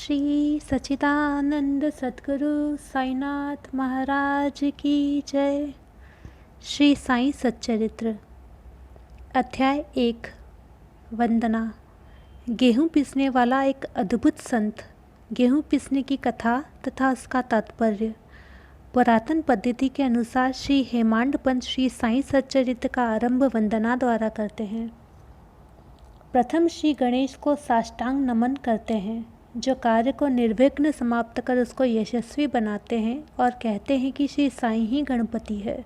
श्री सच्चिदानंद सद्गुरु साईनाथ महाराज की जय। श्री साईं सच्चरित्र अध्याय 1 वंदना। गेहूं पीसने वाला एक अद्भुत संत। गेहूं पीसने की कथा तथा उसका तात्पर्य। पुरातन पद्धति के अनुसार श्री हेमांड पंत श्री साईं सच्चरित्र का आरंभ वंदना द्वारा करते हैं। प्रथम श्री गणेश को साष्टांग नमन करते हैं, जो कार्य को निर्विघ्न समाप्त कर उसको यशस्वी बनाते हैं और कहते हैं कि श्री साईं ही गणपति है।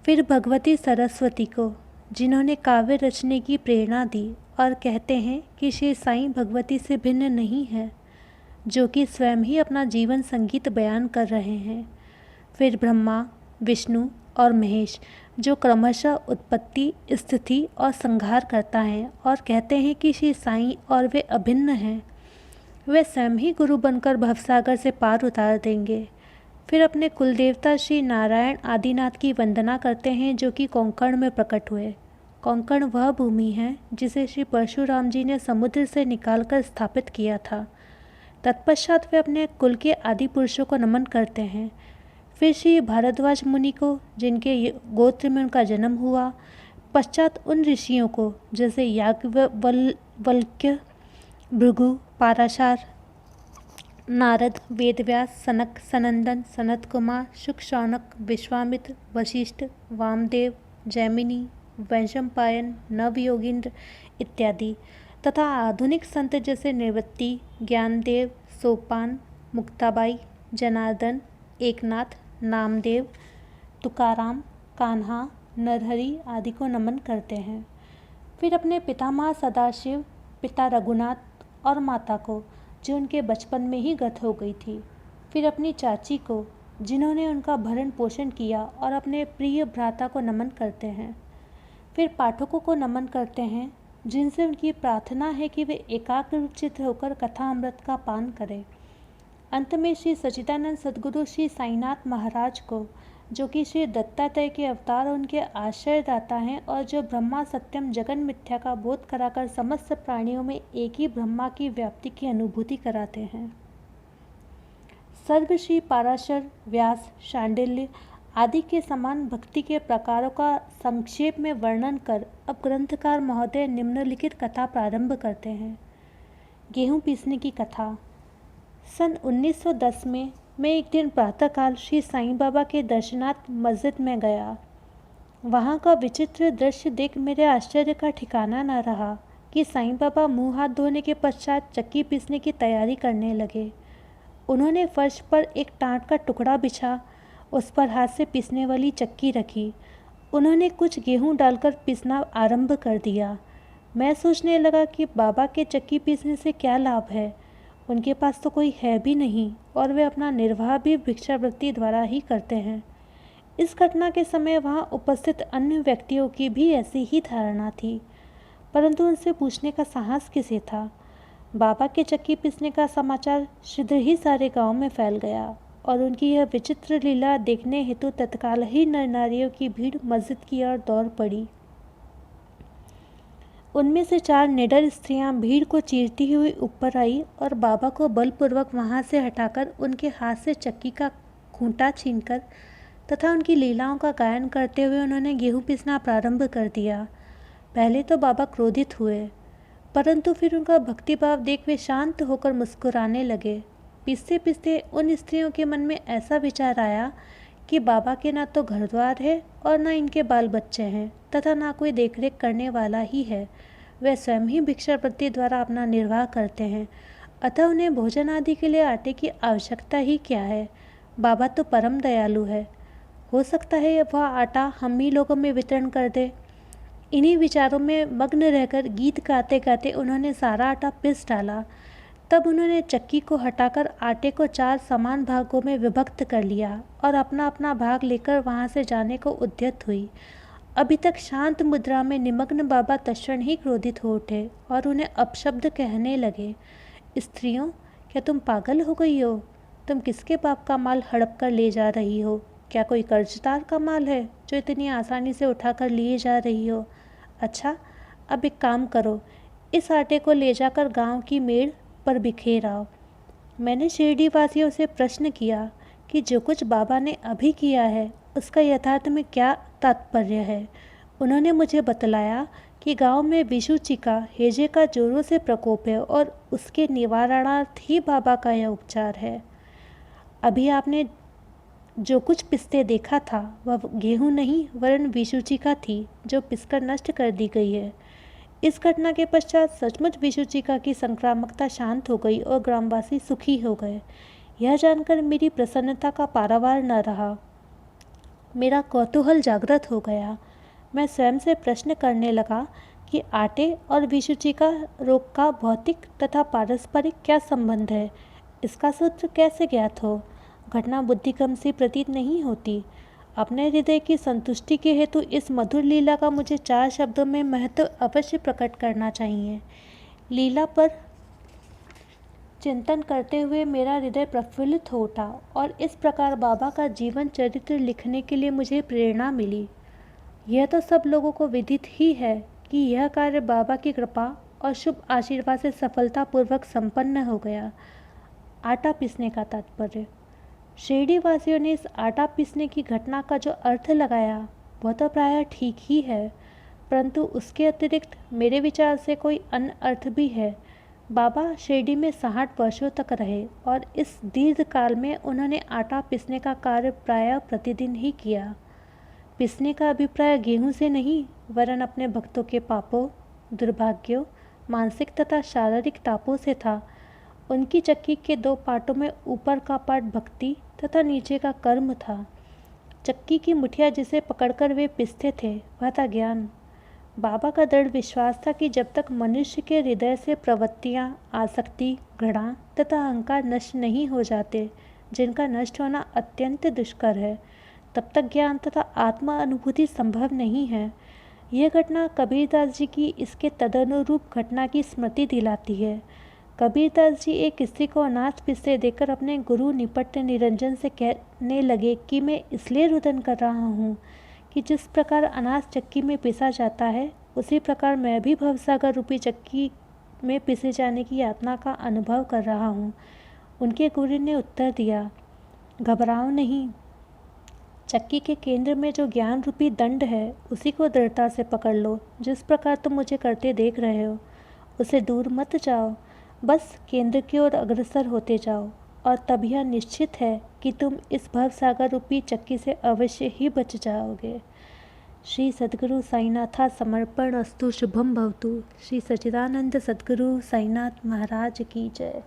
फिर भगवती सरस्वती को, जिन्होंने काव्य रचने की प्रेरणा दी, और कहते हैं कि श्री साईं भगवती से भिन्न नहीं है, जो कि स्वयं ही अपना जीवन संगीत बयान कर रहे हैं। फिर ब्रह्मा, विष्णु और महेश, जो क्रमशः उत्पत्ति, स्थिति और संहार करता है, और कहते हैं कि श्री साईं और वे अभिन्न हैं। वे स्वयं ही गुरु बनकर भवसागर से पार उतार देंगे। फिर अपने कुलदेवता श्री नारायण आदिनाथ की वंदना करते हैं, जो कि कोंकण में प्रकट हुए। कोंकण वह भूमि है जिसे श्री परशुराम जी ने समुद्र से निकालकर स्थापित किया था। तत्पश्चात वे अपने कुल के आदि पुरुषों को नमन करते हैं। फिर श्री भारद्वाज मुनि को, जिनके गोत्र में उनका जन्म हुआ। पश्चात उन ऋषियों को, जैसे याज्ञवल्क्य, भृगु, पाराशर, नारद, वेदव्यास, सनक, सनंदन, सनत कुमार, शुक, शौनक, विश्वामित्र, वशिष्ठ, वामदेव, जैमिनी, वैशंपायन, नवयोगींद्र इत्यादि, तथा आधुनिक संत जैसे निवृत्ति, ज्ञानदेव, सोपान, मुक्ताबाई, जनार्दन, एकनाथ, नामदेव, तुकाराम, कान्हा, नरहरि आदि को नमन करते हैं। फिर अपने पितामह सदाशिव, पिता रघुनाथ और माता को, जो उनके बचपन में ही गत हो गई थी। फिर अपनी चाची को, जिन्होंने उनका भरण पोषण किया, और अपने प्रिय भ्राता को नमन करते हैं। फिर पाठकों को नमन करते हैं, जिनसे उनकी प्रार्थना है कि वे एकाग्रचित्त होकर कथा अमृत का पान करें। अंत में श्री सच्चिदानंद सद्गुरु श्री साईनाथ महाराज को, जो कि श्री दत्तात्रेय के अवतार और उनके आश्रयदाता हैं, और जो ब्रह्मा सत्यम जगन मिथ्या का बोध कराकर समस्त प्राणियों में एक ही ब्रह्मा की व्याप्ति की अनुभूति कराते हैं। सर्व श्री पाराशर, व्यास, शांडिल्य आदि के समान भक्ति के प्रकारों का संक्षेप में वर्णन कर अब ग्रंथकार महोदय निम्नलिखित कथा प्रारंभ करते हैं। गेहूं पीसने की कथा। सन 1910 में मैं एक दिन प्रातःकाल श्री साईं बाबा के दर्शनार्थ मस्जिद में गया। वहाँ का विचित्र दृश्य देख मेरे आश्चर्य का ठिकाना न रहा कि साईं बाबा मुंह हाथ धोने के पश्चात चक्की पीसने की तैयारी करने लगे। उन्होंने फर्श पर एक टाट का टुकड़ा बिछा, उस पर हाथ से पीसने वाली चक्की रखी। उन्होंने कुछ गेहूँ डालकर पीसना आरंभ कर दिया। मैं सोचने लगा कि बाबा के चक्की पीसने से क्या लाभ है। उनके पास तो कोई है भी नहीं, और वे अपना निर्वाह भी भिक्षावृत्ति द्वारा ही करते हैं। इस घटना के समय वहाँ उपस्थित अन्य व्यक्तियों की भी ऐसी ही धारणा थी, परंतु उनसे पूछने का साहस किसे था। बाबा के चक्की पीसने का समाचार शीघ्र ही सारे गांव में फैल गया, और उनकी यह विचित्र लीला देखने हेतु तत्काल ही नर नारियों की भीड़ मस्जिद की ओर दौड़ पड़ी। उनमें से 4 निडर स्त्रियां भीड़ को चीरती हुई ऊपर आई, और बाबा को बलपूर्वक वहां से हटाकर उनके हाथ से चक्की का खूंटा छीनकर तथा उनकी लीलाओं का गायन करते हुए उन्होंने गेहूं पीसना प्रारंभ कर दिया। पहले तो बाबा क्रोधित हुए, परंतु फिर उनका भक्तिभाव देख वे शांत होकर मुस्कुराने लगे। पीसते पीसते उन स्त्रियों के मन में ऐसा विचार आया कि बाबा के ना तो घर द्वार है और ना इनके बाल बच्चे हैं, तथा ना कोई देखरेख करने वाला ही है। वे स्वयं ही भिक्षावृत्ति द्वारा अपना निर्वाह करते हैं, अतः उन्हें भोजन आदि के लिए आटे की आवश्यकता ही क्या है। बाबा तो परम दयालु है, हो सकता है वह आटा हम ही लोगों में वितरण कर दे। इन्हीं विचारों में मग्न रहकर गीत गाते गाते उन्होंने सारा आटा पीस डाला। तब उन्होंने चक्की को हटाकर आटे को 4 समान भागों में विभक्त कर लिया, और अपना अपना भाग लेकर वहां से जाने को उद्यत हुई। अभी तक शांत मुद्रा में निमग्न बाबा तत्क्षण ही क्रोधित हो उठे और उन्हें अपशब्द कहने लगे। स्त्रियों, क्या तुम पागल हो गई हो? तुम किसके बाप का माल हड़प कर ले जा रही हो? क्या कोई कर्जदार का माल है जो इतनी आसानी से उठाकर लिए जा रही हो? अच्छा, अब एक काम करो, इस आटे को ले जाकर गांव की मेड़ पर बिखेर आओ। मैंने शिरडी वासियों से प्रश्न किया कि जो कुछ बाबा ने अभी किया है उसका यथार्थ में क्या तात्पर्य है। उन्होंने मुझे बतलाया कि गांव में विषुची का हेजे का जोरों से प्रकोप है और उसके निवारणार्थ ही बाबा का यह उपचार है। अभी आपने जो कुछ पिसते देखा था वह गेहूं नहीं वरन विषुची का थी, जो पिसकर नष्ट कर दी गई है। इस घटना के पश्चात सचमुच विषुचिका की संक्रामकता शांत हो गई और ग्रामवासी सुखी हो गए। यह जानकर मेरी प्रसन्नता का पारावार न रहा। मेरा कौतूहल जागृत हो गया। मैं स्वयं से प्रश्न करने लगा कि आटे और विषुचिका रोग का भौतिक तथा पारस्परिक क्या संबंध है। इसका सूत्र कैसे ज्ञात हो। घटना बुद्धिकम सी प्रतीत नहीं होती। अपने हृदय की संतुष्टि के हेतु इस मधुर लीला का मुझे 4 शब्दों में महत्व अवश्य प्रकट करना चाहिए। लीला पर चिंतन करते हुए मेरा हृदय प्रफुल्लित हो उठा और इस प्रकार बाबा का जीवन चरित्र लिखने के लिए मुझे प्रेरणा मिली। यह तो सब लोगों को विदित ही है कि यह कार्य बाबा की कृपा और शुभ आशीर्वाद से सफलतापूर्वक संपन्न हो गया। आटा पीसने का तात्पर्य। शिरडी वासियों ने इस आटा पीसने की घटना का जो अर्थ लगाया वह तो प्रायः ठीक ही है, परंतु उसके अतिरिक्त मेरे विचार से कोई अन्य अर्थ भी है। बाबा शिरडी में 60 वर्षों तक रहे और इस दीर्घ काल में उन्होंने आटा पीसने का कार्य प्रायः प्रतिदिन ही किया। पीसने का अभिप्राय गेहूं से नहीं वरन अपने भक्तों के पापों, दुर्भाग्यों, मानसिक तथा शारीरिक तापों से था। उनकी चक्की के 2 पार्टों में ऊपर का पार्ट भक्ति तथा नीचे का कर्म था। चक्की की मुठिया जिसे पकड़कर वे पिसते थे वह था ज्ञान। बाबा का दृढ़ विश्वास था कि जब तक मनुष्य के हृदय से प्रवृत्तियाँ, आसक्ति, घृणा तथा अहंकार नष्ट नहीं हो जाते, जिनका नष्ट होना अत्यंत दुष्कर है, तब तक ज्ञान तथा आत्मा अनुभूति संभव नहीं है। यह घटना कबीरदास जी की इसके तदनुरूप घटना की स्मृति दिलाती है। कबीरदास जी एक स्त्री को अनाज पीसते देखकर अपने गुरु निपट निरंजन से कहने लगे कि मैं इसलिए रुदन कर रहा हूँ कि जिस प्रकार अनाज चक्की में पिसा जाता है उसी प्रकार मैं भी भवसागर रूपी चक्की में पिसे जाने की यातना का अनुभव कर रहा हूँ। उनके गुरु ने उत्तर दिया, घबराओ नहीं, चक्की के केंद्र में जो ज्ञान रूपी दंड है उसी को दृढ़ता से पकड़ लो। जिस प्रकार तुम मुझे करते देख रहे हो उसे दूर मत जाओ, बस केंद्र की ओर अग्रसर होते जाओ और तब यह निश्चित है कि तुम इस भवसागर रूपी चक्की से अवश्य ही बच जाओगे। श्री सद्गुरु साईनाथा समर्पण अस्तु। शुभम भवतु। श्री सच्चिदानंद सद्गुरु साईनाथ महाराज की जय।